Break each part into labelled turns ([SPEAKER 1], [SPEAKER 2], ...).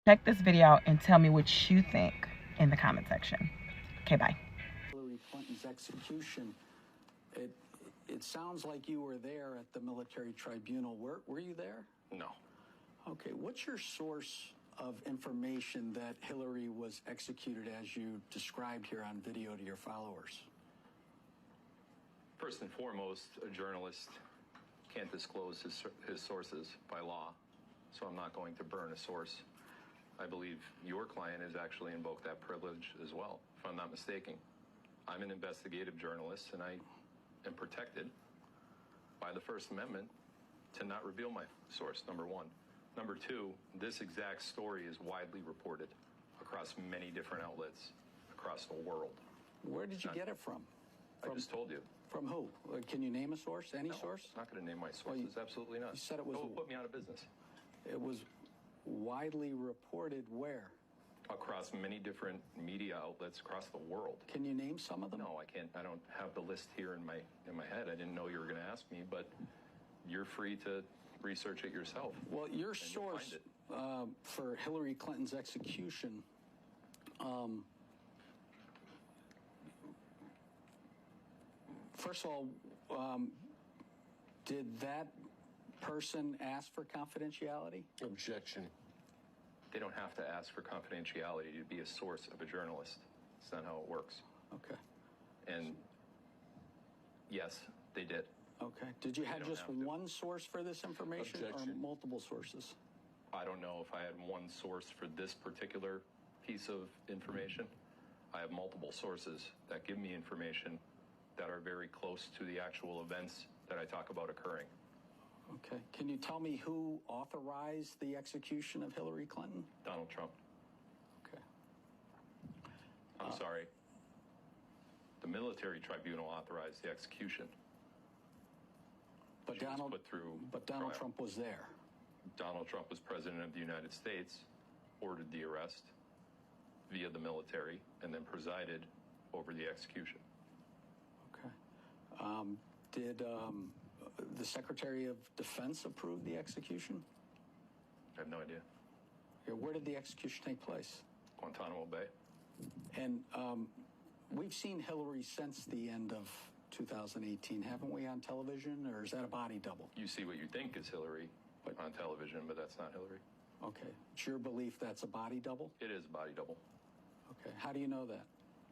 [SPEAKER 1] Check this video out and tell me what you think in the comment section. Okay, bye.
[SPEAKER 2] Hillary Clinton's execution. It it sounds like you were there at the military tribunal. Were you there?
[SPEAKER 3] No.
[SPEAKER 2] Okay. What's your source of information that Hillary was executed as you described here on video to your followers?
[SPEAKER 3] First and foremost, a journalist can't disclose his sources by law, so I'm not going to burn a source. I believe your client has actually invoked that privilege as well, if I'm not mistaken. I'm an investigative journalist, and I am protected by the First Amendment to not reveal my source, number one. Number two, this exact story is widely reported across many different outlets across the world.
[SPEAKER 2] Where did you get it from?
[SPEAKER 3] I just told you.
[SPEAKER 2] From who? Can you name a source? Any source?
[SPEAKER 3] I'm not going to name my sources. Absolutely not.
[SPEAKER 2] You said it was.
[SPEAKER 3] Don't put me out of business.
[SPEAKER 2] It was widely reported where?
[SPEAKER 3] Across many different media outlets across the world.
[SPEAKER 2] Can you name some of them?
[SPEAKER 3] No, I can't. I don't have the list here in my head. I didn't know you were going to ask me, but you're free to research it yourself.
[SPEAKER 2] Well, your source for Hillary Clinton's execution. First of all, did that person ask for confidentiality?
[SPEAKER 4] Objection.
[SPEAKER 3] They don't have to ask for confidentiality to be a source of a journalist. That's not how it works.
[SPEAKER 2] Okay.
[SPEAKER 3] And yes, they did.
[SPEAKER 2] Okay. Did you have just one source for this information or multiple sources?
[SPEAKER 3] I don't know if I had one source for this particular piece of information. I have multiple sources that give me information that are very close to the actual events that I talk about occurring.
[SPEAKER 2] Okay. Can you tell me who authorized the execution of Hillary Clinton?
[SPEAKER 3] Donald Trump.
[SPEAKER 2] Okay.
[SPEAKER 3] I'm sorry. The military tribunal authorized the execution.
[SPEAKER 2] But Donald Trump was there.
[SPEAKER 3] Donald Trump was president of the United States, ordered the arrest via the military, and then presided over the execution.
[SPEAKER 2] Okay. Did the Secretary of Defense approve the execution?
[SPEAKER 3] I have no idea.
[SPEAKER 2] Yeah, where did the execution take place?
[SPEAKER 3] Guantanamo Bay.
[SPEAKER 2] And we've seen Hillary since the end of 2018, haven't we, on television, or is that a body double?
[SPEAKER 3] You see what you think is Hillary on television, but that's not Hillary.
[SPEAKER 2] Okay. It's your belief that's a body double?
[SPEAKER 3] It is a body double.
[SPEAKER 2] Okay. How do you know that?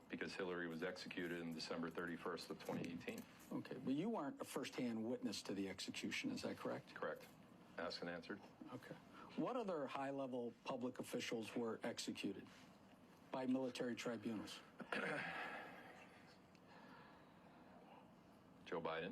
[SPEAKER 3] Because Hillary was executed on December 31st of 2018.
[SPEAKER 2] Okay. But you weren't a first-hand witness to the execution, is that correct?
[SPEAKER 3] Correct. Asked and answered.
[SPEAKER 2] Okay. What other high-level public officials were executed by military tribunals?
[SPEAKER 3] Joe Biden.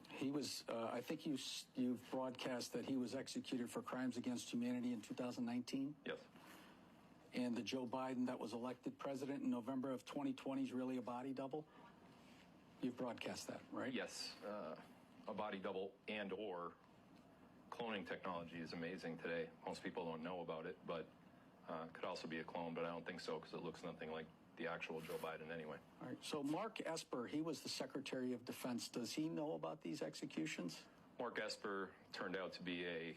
[SPEAKER 2] He was, I think you've broadcast that he was executed for crimes against humanity in 2019?
[SPEAKER 3] Yes.
[SPEAKER 2] And the Joe Biden that was elected president in November of 2020 is really a body double? You've broadcast that, right?
[SPEAKER 3] Yes. A body double and or cloning technology is amazing today. Most people don't know about it, but could also be a clone, but I don't think so because it looks nothing like the actual Joe Biden anyway.
[SPEAKER 2] All right. So Mark Esper, he was the Secretary of Defense. Does he know about these executions?
[SPEAKER 3] Mark Esper turned out to be a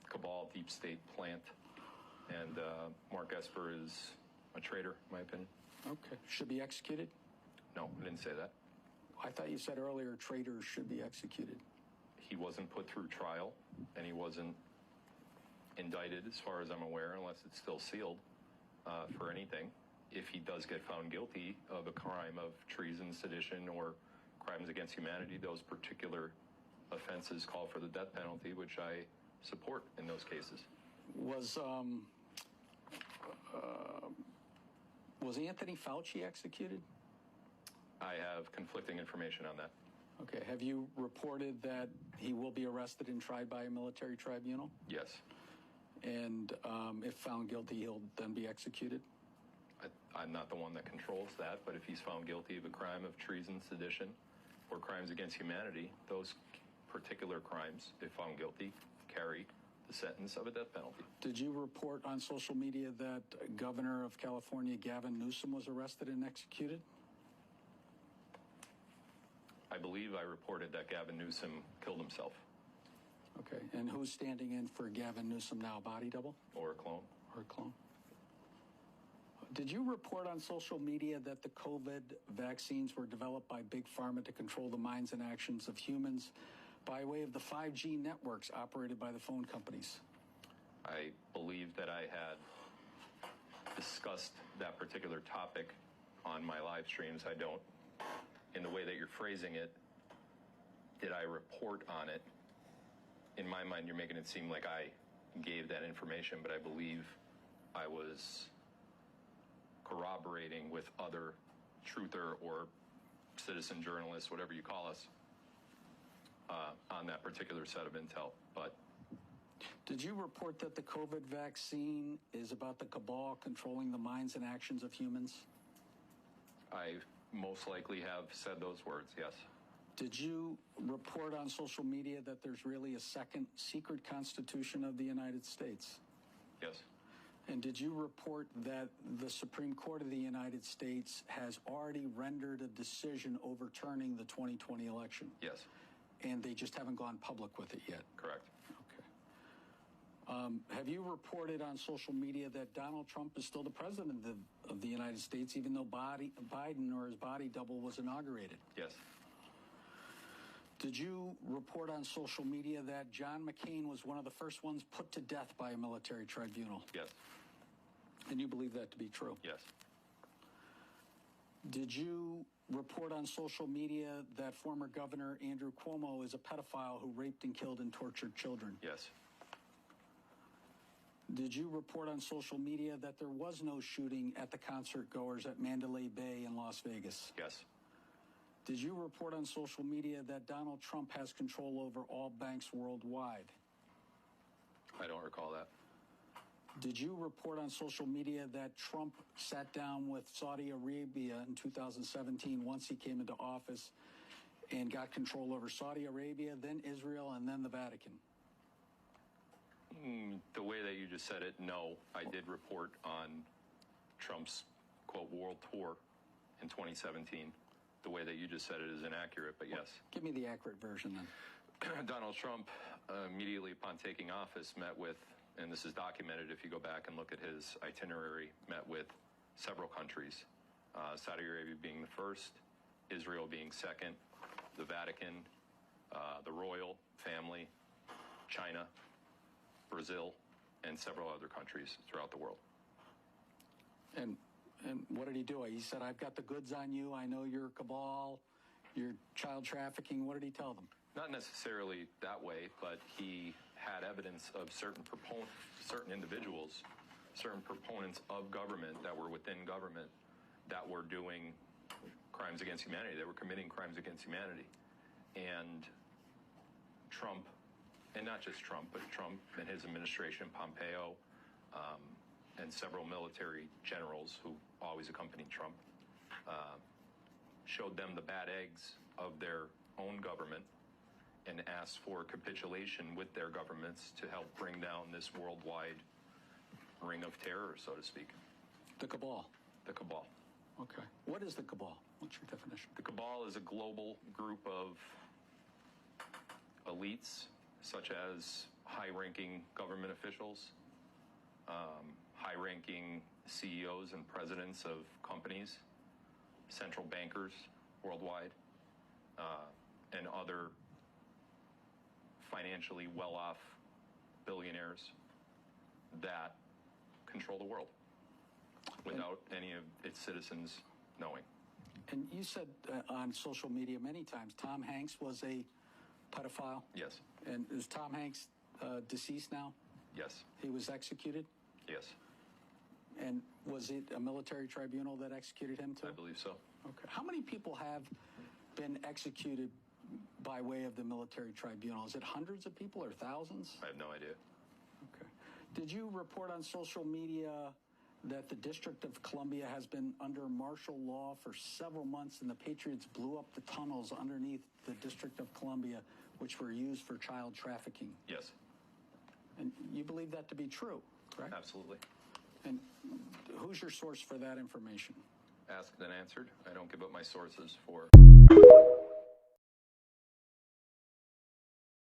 [SPEAKER 3] cabal deep state plant, and Mark Esper is a traitor, in my opinion.
[SPEAKER 2] Okay. Should be executed?
[SPEAKER 3] No, I didn't say that.
[SPEAKER 2] I thought you said earlier traitors should be executed.
[SPEAKER 3] He wasn't put through trial, and he wasn't indicted, as far as I'm aware, unless it's still sealed for anything. If he does get found guilty of a crime of treason, sedition, or crimes against humanity, those particular offenses call for the death penalty, which I support in those cases.
[SPEAKER 2] Was Anthony Fauci executed?
[SPEAKER 3] I have conflicting information on that.
[SPEAKER 2] Okay. Have you reported that he will be arrested and tried by a military tribunal?
[SPEAKER 3] Yes.
[SPEAKER 2] And if found guilty, he'll then be executed?
[SPEAKER 3] I'm not the one that controls that, but if he's found guilty of a crime of treason, sedition, or crimes against humanity, those particular crimes, if found guilty, carry the sentence of a death penalty.
[SPEAKER 2] Did you report on social media that Governor of California Gavin Newsom was arrested and executed?
[SPEAKER 3] I believe I reported that Gavin Newsom killed himself.
[SPEAKER 2] Okay. And who's standing in for Gavin Newsom now? Body double?
[SPEAKER 3] Or a clone.
[SPEAKER 2] Or a clone? Did you report on social media that the COVID vaccines were developed by Big Pharma to control the minds and actions of humans by way of the 5G networks operated by the phone companies?
[SPEAKER 3] I believe that I had discussed that particular topic on my live streams. I don't, in the way that you're phrasing it, did I report on it? In my mind, you're making it seem like I gave that information, but I believe I was corroborating with other truther or citizen journalists, whatever you call us, on that particular set of intel. But
[SPEAKER 2] did you report that the COVID vaccine is about the cabal controlling the minds and actions of humans?
[SPEAKER 3] I most likely have said those words, yes.
[SPEAKER 2] Did you report on social media that there's really a second secret constitution of the United States?
[SPEAKER 3] Yes.
[SPEAKER 2] And did you report that the Supreme Court of the United States has already rendered a decision overturning the 2020 election?
[SPEAKER 3] Yes.
[SPEAKER 2] And they just haven't gone public with it yet?
[SPEAKER 3] Correct.
[SPEAKER 2] Okay. Have you reported on social media that Donald Trump is still the president of the United States, even though Biden or his body double was inaugurated?
[SPEAKER 3] Yes.
[SPEAKER 2] Did you report on social media that John McCain was one of the first ones put to death by a military tribunal?
[SPEAKER 3] Yes.
[SPEAKER 2] And you believe that to be true?
[SPEAKER 3] Yes.
[SPEAKER 2] Did you report on social media that former Governor Andrew Cuomo is a pedophile who raped and killed and tortured children?
[SPEAKER 3] Yes.
[SPEAKER 2] Did you report on social media that there was no shooting at the concert goers at Mandalay Bay in Las Vegas?
[SPEAKER 3] Yes.
[SPEAKER 2] Did you report on social media that Donald Trump has control over all banks worldwide?
[SPEAKER 3] I don't recall that.
[SPEAKER 2] Did you report on social media that Trump sat down with Saudi Arabia in 2017 once he came into office and got control over Saudi Arabia, then Israel, and then the Vatican?
[SPEAKER 3] The way that you just said it, no. I did report on Trump's, quote, world tour in 2017. The way that you just said it is inaccurate, but yes.
[SPEAKER 2] Give me the accurate version then.
[SPEAKER 3] Donald Trump, immediately upon taking office, met with, and this is documented if you go back and look at his itinerary, met with several countries. Saudi Arabia being the first, Israel being second, the Vatican, the royal family, China, Brazil, and several other countries throughout the world.
[SPEAKER 2] And what did he do? He said, I've got the goods on you. I know you're cabal, you're child trafficking. What did he tell them?
[SPEAKER 3] Not necessarily that way, but he had evidence of certain individuals, certain proponents of government that were within government that were doing crimes against humanity. They were committing crimes against humanity. And Trump, and not just Trump, but Trump and his administration, Pompeo, and several military generals who always accompanied Trump, showed them the bad eggs of their own government and asked for capitulation with their governments to help bring down this worldwide ring of terror, so to speak.
[SPEAKER 2] The cabal.
[SPEAKER 3] The cabal.
[SPEAKER 2] Okay. What is the cabal? What's your definition?
[SPEAKER 3] The cabal is a global group of elites, such as high-ranking government officials, high-ranking CEOs and presidents of companies, central bankers worldwide, and other financially well-off billionaires that control the world without any of its citizens knowing.
[SPEAKER 2] And you said on social media many times Tom Hanks was a pedophile?
[SPEAKER 3] Yes.
[SPEAKER 2] And is Tom Hanks deceased now?
[SPEAKER 3] Yes.
[SPEAKER 2] He was executed?
[SPEAKER 3] Yes.
[SPEAKER 2] And was it a military tribunal that executed him too?
[SPEAKER 3] I believe so.
[SPEAKER 2] Okay. How many people have been executed by way of the military tribunal? Is it hundreds of people or thousands?
[SPEAKER 3] I have no idea.
[SPEAKER 2] Okay. Did you report on social media that the District of Columbia has been under martial law for several months and the Patriots blew up the tunnels underneath the District of Columbia, which were used for child trafficking?
[SPEAKER 3] Yes.
[SPEAKER 2] And you believe that to be true, correct?
[SPEAKER 3] Absolutely.
[SPEAKER 2] And who's your source for that information?
[SPEAKER 3] Asked and answered. I don't give up my sources for